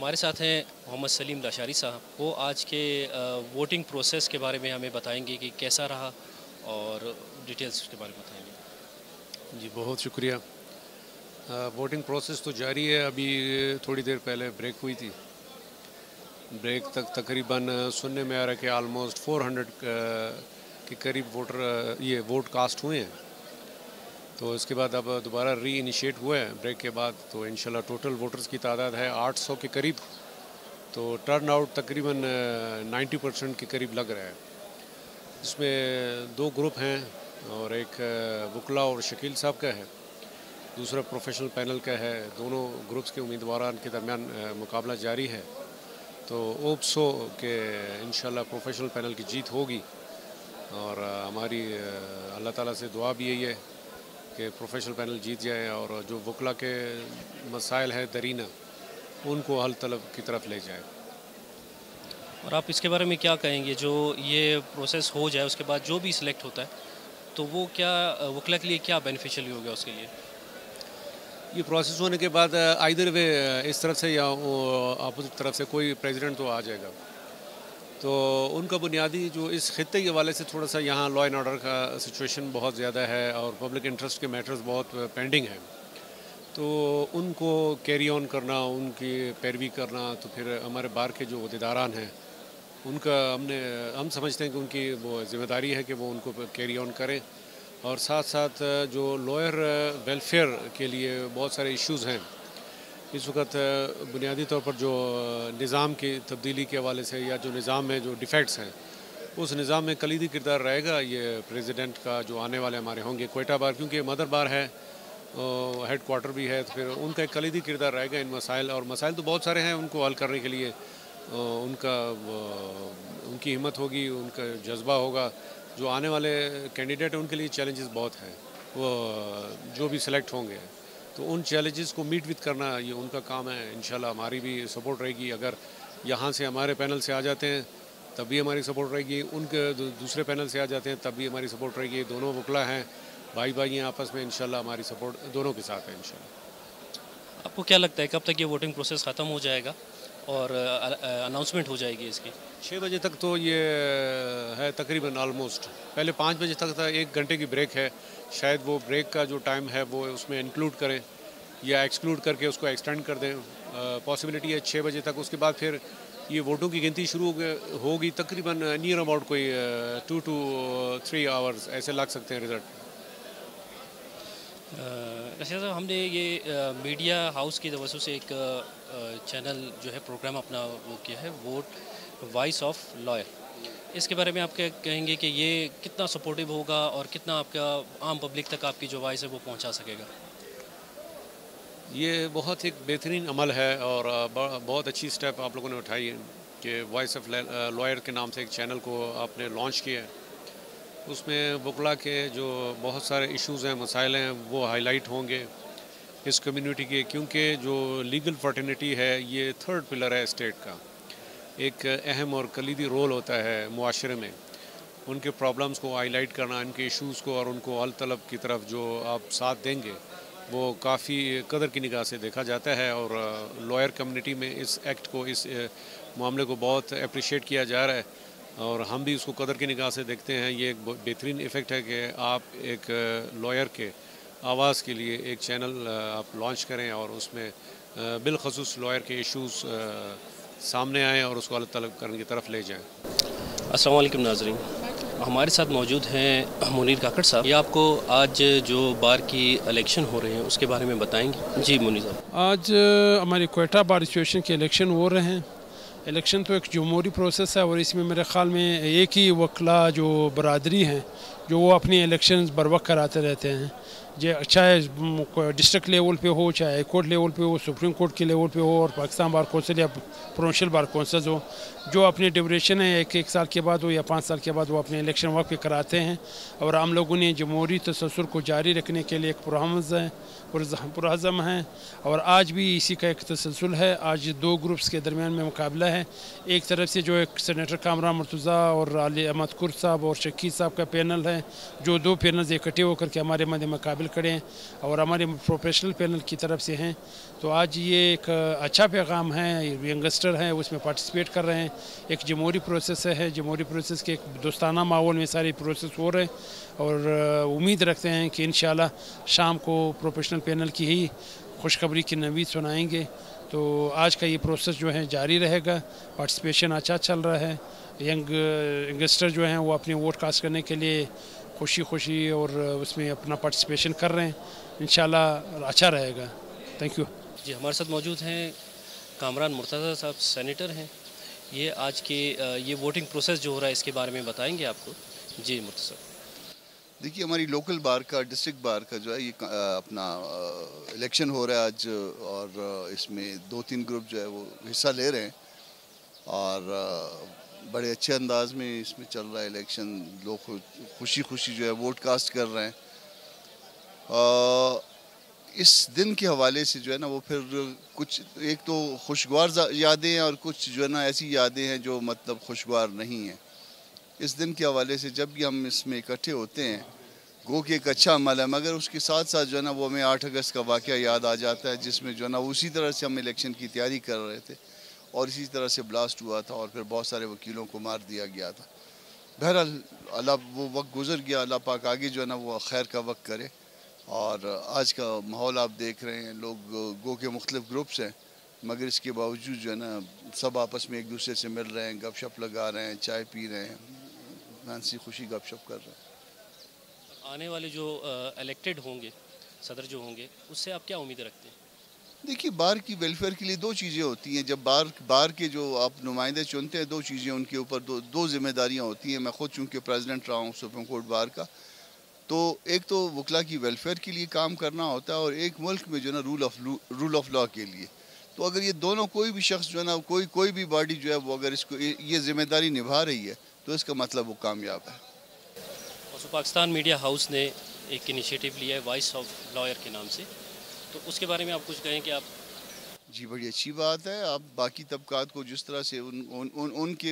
हमारे साथ हैं मोहम्मद सलीम लाशारी साहब। वो आज के वोटिंग प्रोसेस के बारे में हमें बताएंगे कि कैसा रहा और डिटेल्स उसके बारे में बताएंगे। जी बहुत शुक्रिया। वोटिंग प्रोसेस तो जारी है। अभी थोड़ी देर पहले ब्रेक हुई थी। ब्रेक तक तकरीबन सुनने में आ रहा है कि आलमोस्ट 400 के करीब वोट कास्ट हुए हैं। तो इसके बाद अब दोबारा री इनिशिएट हुआ है ब्रेक के बाद। तो इंशाल्लाह टोटल वोटर्स की तादाद है 800 के करीब। तो टर्न आउट तकरीबन 90% के करीब लग रहा है। इसमें दो ग्रुप हैं और एक वकला और शकील साहब का है, दूसरा प्रोफेशनल पैनल का है। दोनों ग्रुप्स के उम्मीदवारों के दरमियान मुकाबला जारी है। तो ओप्सो के इंशाल्लाह प्रोफेशनल पैनल की जीत होगी और हमारी अल्लाह ताला से दुआ भी यही है कि प्रोफेशनल पैनल जीत जाए और जो वकला के मसाइल है दरीना उनको हल तलब की तरफ ले जाए। और आप इसके बारे में क्या कहेंगे, जो ये प्रोसेस हो जाए उसके बाद जो भी सिलेक्ट होता है तो वो क्या वकला के लिए क्या बेनिफिशियल होगा उसके लिए? ये प्रोसेस होने के बाद आइदर वे इस तरफ से या अपोजिट तरफ से कोई प्रेसिडेंट तो आ जाएगा। तो उनका बुनियादी जो इस खित्ते के हवाले से थोड़ा सा यहाँ लॉ एंड ऑर्डर का सिचुएशन बहुत ज़्यादा है और पब्लिक इंटरेस्ट के मैटर्स बहुत पेंडिंग हैं। तो उनको कैरी ऑन करना, उनकी पैरवी करना, तो फिर हमारे बार के जो अहदेदारान हैं उनका हम समझते हैं कि उनकी वो ज़िम्मेदारी है कि वो उनको कैरी ऑन करें। और साथ साथ जो लॉयर वेलफेयर के लिए बहुत सारे इश्यूज़ हैं इस वक्त, बुनियादी तौर पर जो निज़ाम की तब्दीली के हवाले से या जो निज़ाम में जो डिफेक्ट्स हैं उस निज़ाम में कलीदी किरदार रहेगा ये प्रेसिडेंट का जो आने वाले हमारे होंगे क्वेटा बार, क्योंकि मदर बार है, हेड क्वार्टर भी है, तो फिर उनका एक कलीदी किरदार रहेगा इन मसाइल। और मसाइल तो बहुत सारे हैं, उनको हल करने के लिए उनकी हिम्मत होगी, उनका जज्बा होगा। जो आने वाले कैंडिडेट हैं उनके लिए चैलेंजेस बहुत हैं, वो जो भी सिलेक्ट होंगे तो उन चैलेंजेस को मीट विद करना ये उनका काम है। इंशाल्लाह हमारी भी सपोर्ट रहेगी। अगर यहाँ से हमारे पैनल से आ जाते हैं तब भी हमारी सपोर्ट रहेगी, उनके दूसरे पैनल से आ जाते हैं तब भी हमारी सपोर्ट रहेगी। दोनों वकला हैं, भाई भाई हैं आपस में, इंशाल्लाह हमारी सपोर्ट दोनों के साथ है इंशाल्लाह। आपको क्या लगता है कब तक ये वोटिंग प्रोसेस ख़त्म हो जाएगा और अनाउंसमेंट हो जाएगी इसकी? 6 बजे तक तो ये है तकरीबन ऑलमोस्ट। पहले 5 बजे तक था, 1 घंटे की ब्रेक है। शायद वो ब्रेक का जो टाइम है वो उसमें इंक्लूड करें या एक्सक्लूड करके उसको एक्सटेंड कर दें। पॉसिबिलिटी है 6 बजे तक। उसके बाद फिर ये वोटों की गिनती शुरू होगी। तकरीबन नियर अबाउट कोई 2 to 3 आवर्स ऐसे लग सकते हैं रिज़ल्ट। रशीद साहब, हमने ये मीडिया हाउस की तवज्जो से एक चैनल जो है प्रोग्राम अपना वो किया है, वोट वॉइस ऑफ लॉयर। इसके बारे में आप क्या कहेंगे कि ये कितना सपोर्टिव होगा और कितना आपका आम पब्लिक तक आपकी जो वॉइस है वो पहुंचा सकेगा? ये बहुत एक बेहतरीन अमल है और बहुत अच्छी स्टेप आप लोगों ने उठाई है कि वॉइस ऑफ लॉयर के नाम से एक चैनल को आपने लॉन्च किया है। उसमें वकला के जो बहुत सारे इश्यूज़ हैं, मसाइल हैं, वो हाईलाइट होंगे इस कम्युनिटी के, क्योंकि जो लीगल फर्टिनिटी है ये थर्ड पिलर है स्टेट का। एक अहम और कलीदी रोल होता है मुआशरे में उनके प्रॉब्लम्स को हाईलाइट करना, उनके इश्यूज़ को और उनको हल तलब की तरफ जो आप साथ देंगे वो काफ़ी कदर की निगाह से देखा जाता है। और लॉयर कम्युनिटी में इस एक्ट को, इस मामले को बहुत अप्रिशिएट किया जा रहा है और हम भी उसको कदर की निगाह से देखते हैं। ये एक बेहतरीन इफ़ेक्ट है कि आप एक लॉयर के आवाज़ के लिए एक चैनल आप लॉन्च करें और उसमें बिलखसूस लॉयर के इश्यूज़ सामने आएँ और उसको हल तलब करने की तरफ ले जाएँ। अस्सलाम वालेकुम नाज़रीन, हमारे साथ मौजूद हैं मुनीर काकड़ साहब। ये आपको आज जो बार की इलेक्शन हो रहे हैं उसके बारे में बताएंगे। जी मुनीर साहब। आज हमारे क्वेटा बार एसोसिएशन के इलेक्शन हो रहे हैं। इलेक्शन तो एक जमहूरी प्रोसेस है और इसमें मेरे ख़्याल में एक ही वकला जो बरादरी हैं जो वो अपनी इलेक्शन बर वक्त कराते रहते हैं, चाहे डिस्ट्रिक्ट लेवल पे हो, चाहे कोर्ट लेवल पे हो, सुप्रीम कोर्ट के लेवल पे हो और पाकिस्तान बार कौंसिल या प्रोविंशियल बार कौंसिल हो, जो अपनी ड्यूरेशन है एक साल के बाद हो या 5 साल के बाद वो अपने इलेक्शन वक्त पे कराते हैं। और आम लोगों ने जमहूरी तसल्सल को जारी रखने के लिए एक पुरज़म है और आज भी इसी का एक तसल्सल है। आज 2 ग्रुप्स के दरमियान में मुकाबला है। एक तरफ से जो एक सेनेटर कामरान मुर्तज़ा और अली अहमद कुर्द साहब और शकील साहब का पैनल है, जो 2 पैनल्स इकट्ठे होकर के हमारे मध्य मुकाबले करें और हमारे प्रोफेशनल पैनल की तरफ से हैं। तो आज ये एक अच्छा पैगाम है, यंगस्टर हैं उसमें पार्टिसिपेट कर रहे हैं। एक जमहूरी प्रोसेस है, जमहूरी प्रोसेस के एक दोस्ताना माहौल में सारे प्रोसेस हो रहे हैं और उम्मीद रखते हैं कि इंशाल्लाह शाम को प्रोफेशनल पैनल की ही खुशखबरी की नवीद सुनाएंगे। तो आज का ये प्रोसेस जो है जारी रहेगा, पार्टिसिपेशन अच्छा चल रहा है। यंगस्टर जो हैं वो अपने वोट कास्ट करने के लिए खुशी और उसमें अपना पार्टिसिपेशन कर रहे हैं। इंशाल्लाह अच्छा रहेगा। थैंक यू जी। हमारे साथ मौजूद हैं कामरान मुर्तज़ा साहब, सेनेटर हैं। ये आज के ये वोटिंग प्रोसेस जो हो रहा है इसके बारे में बताएंगे आपको। जी मुर्तज़ा। देखिए, हमारी लोकल बार का, डिस्ट्रिक्ट बार का जो है ये अपना इलेक्शन हो रहा है आज, और इसमें 2-3 ग्रुप जो है वो हिस्सा ले रहे हैं और बड़े अच्छे अंदाज में इसमें चल रहा है इलेक्शन। लोग खुशी जो है वोट कास्ट कर रहे हैं। इस दिन के हवाले से जो है ना वो फिर कुछ एक तो खुशगवार यादें हैं और कुछ जो है ना ऐसी यादें हैं जो मतलब खुशगवार नहीं हैं। इस दिन के हवाले से जब भी हम इसमें इकट्ठे होते हैं, गो कि एक अच्छा अमल है, मगर उसके साथ साथ जो है ना वो हमें 8 अगस्त का वाक़या याद आ जाता है, जिसमें जो है ना उसी तरह से हम इलेक्शन की तैयारी कर रहे थे और इसी तरह से ब्लास्ट हुआ था और फिर बहुत सारे वकीलों को मार दिया गया था। बहरहाल अल्लाह, वो वक्त गुजर गया, अल्लाह पाक आगे जो है ना वो खैर का वक्त करे। और आज का माहौल आप देख रहे हैं, लोग गो के मुख्तलिफ ग्रुप्स हैं, मगर इसके बावजूद जो है ना सब आपस में एक दूसरे से मिल रहे हैं, गपशप लगा रहे हैं, चाय पी रहे हैं, हंसी खुशी गपशप कर रहे हैं। आने वाले जो इलेक्टेड होंगे, सदर जो होंगे, उससे आप क्या उम्मीद रखते हैं? देखिए, बार की वेलफेयर के लिए 2 चीज़ें होती हैं। जब बार के जो आप नुमाइंदे चुनते हैं, 2 चीज़ें उनके ऊपर दो जिम्मेदारियां होती हैं। मैं ख़ुद चूँकि प्रेसिडेंट रहा हूँ सुप्रीम कोर्ट बार का, तो एक तो वकला की वेलफेयर के लिए काम करना होता है और एक मुल्क में जो है ना रूल ऑफ लॉ के लिए। तो अगर ये दोनों, कोई भी शख्स जो है ना, कोई भी बॉडी जो है वो अगर इसको ये ज़िम्मेदारी निभा रही है तो इसका मतलब वो कामयाब है। और पाकिस्तान मीडिया हाउस ने एक इनिशिएटिव लिया है वॉइस ऑफ लॉयर के नाम से, तो उसके बारे में आप कुछ कहें कि आप? जी, बड़ी अच्छी बात है। आप बाकी तबकात को जिस तरह से उनके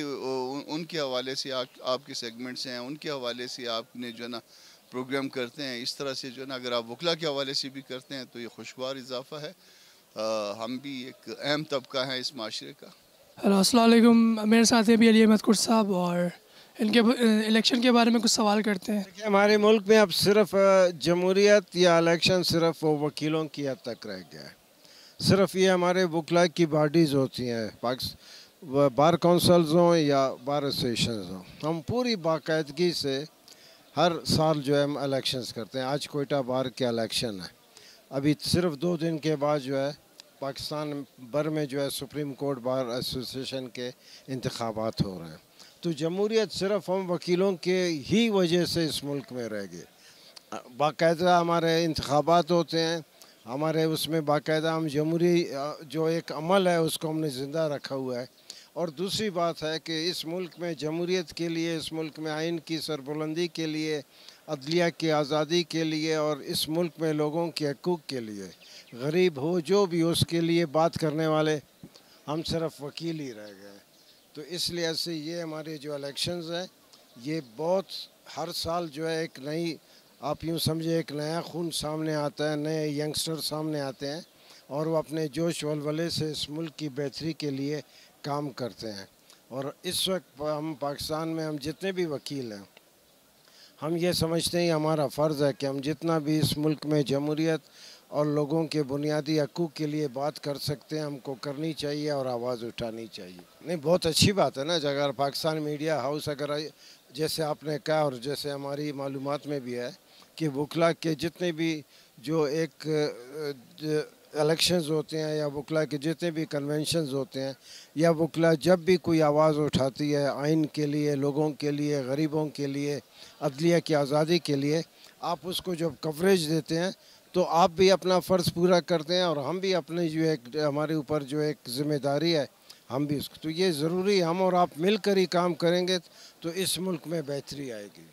हवाले से आपके सेगमेंट्स हैं, उनके हवाले से आपने जो है ना प्रोग्राम करते हैं, इस तरह से जो है ना अगर आप वकला के हवाले से भी करते हैं तो ये खुशगवार इजाफा है। हम भी एक अहम तबका है इस माशरे का। हेलो, अस्सलाम वालेकुम। मेरे साथ है भी अली अहमद कुर्स साहब और इनके इलेक्शन के बारे में कुछ सवाल करते हैं। देखिए, हमारे मुल्क में अब सिर्फ जमहूरियत या इलेक्शन सिर्फ वो वकीलों की हद तक रह गया है। सिर्फ ये हमारे वकला की बॉडीज़ होती हैं, बार काउंसिल्स हों या बार एसोसिएशंस हों, हम पूरी बाकायदगी से हर साल जो है हम इलेक्शंस करते हैं। आज कोयटा बार के इलेक्शन है, अभी सिर्फ 2 दिन के बाद जो है पाकिस्तान भर में जो है सुप्रीम कोर्ट बार एसोसिएशन के इंतखाबात हो रहे हैं। तो जमहूरियत सिर्फ हम वकीलों के ही वजह से इस मुल्क में रह गए। बाकायदा हमारे इंतखाबात होते हैं, हमारे उसमें बाकायदा हम जमहूरी जो एक अमल है उसको हमने ज़िंदा रखा हुआ है। और दूसरी बात है कि इस मुल्क में जमहूरियत के लिए, इस मुल्क में आइन की सरबुलंदी के लिए, अदलिया की आज़ादी के लिए और इस मुल्क में लोगों के हकूक़ के लिए, गरीब हो जो भी हो उसके लिए बात करने वाले हम सिर्फ वकील ही रह गए। तो इसलिए से ये हमारे जो इलेक्शंस हैं ये बहुत हर साल जो है एक नई, आप यूँ समझे एक नया खून सामने आता है, नए यंगस्टर सामने आते हैं और वो अपने जोश वलवले से इस मुल्क की बेहतरी के लिए काम करते हैं। और इस वक्त हम पाकिस्तान में हम जितने भी वकील हैं, हम ये समझते हैं हमारा फ़र्ज़ है कि हम जितना भी इस मुल्क में जमहूरियत और लोगों के बुनियादी हकूक़ के लिए बात कर सकते हैं हमको करनी चाहिए और आवाज़ उठानी चाहिए। नहीं, बहुत अच्छी बात है ना, अगर पाकिस्तान मीडिया हाउस अगर जैसे आपने कहा और जैसे हमारी मालूमात में भी है कि वकला के जितने भी जो एक इलेक्शंस होते हैं या वकला के जितने भी कन्वेंशंस होते हैं या वकला जब भी कोई आवाज़ उठाती है आइन के लिए, लोगों के लिए, गरीबों के लिए, अदलिया की आज़ादी के लिए, आप उसको जब कवरेज देते हैं तो आप भी अपना फ़र्ज़ पूरा करते हैं और हम भी अपने जो एक हमारे ऊपर जो एक ज़िम्मेदारी है हम भी उसको, तो ये ज़रूरी हम और आप मिलकर ही काम करेंगे तो इस मुल्क में बेहतरी आएगी।